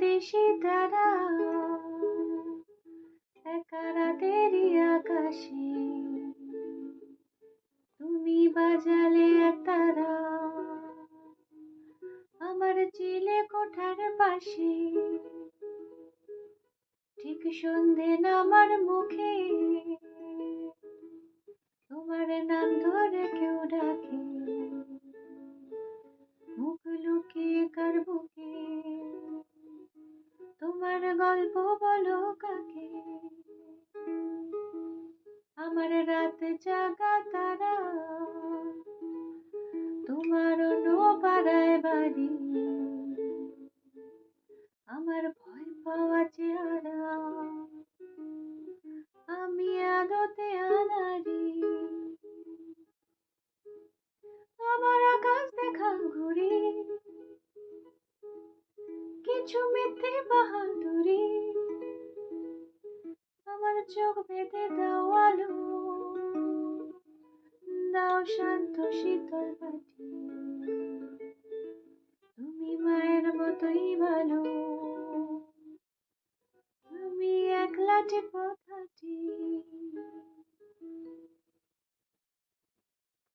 বিদেশি তারা একা রাতেরই আকাশে তুমি বাজালে তারা আমার চিলে কোঠার পাশে ঠিক সন্ধে নামার মুখে তোমার নাম ধরে কেউ ডাকে মুখ লুকিয়ে কার বুকে তোমার গল্প বলো কাকে আমার রাত জাগা তারা তোমার পাড়ায় বাড়ি আমার ভয় পাওয়া চেহারা আমি আদতে আনারি আমার আকাশ দেখা ঘুরি কিছু মিথ্যে বাহাদুরি আমার চোখ বেঁধে দাও আলো দাও শান্ত শীতল পাটি তুমি মায়ের মতোই ভালো তুমি একলাটে পথ হাঁটি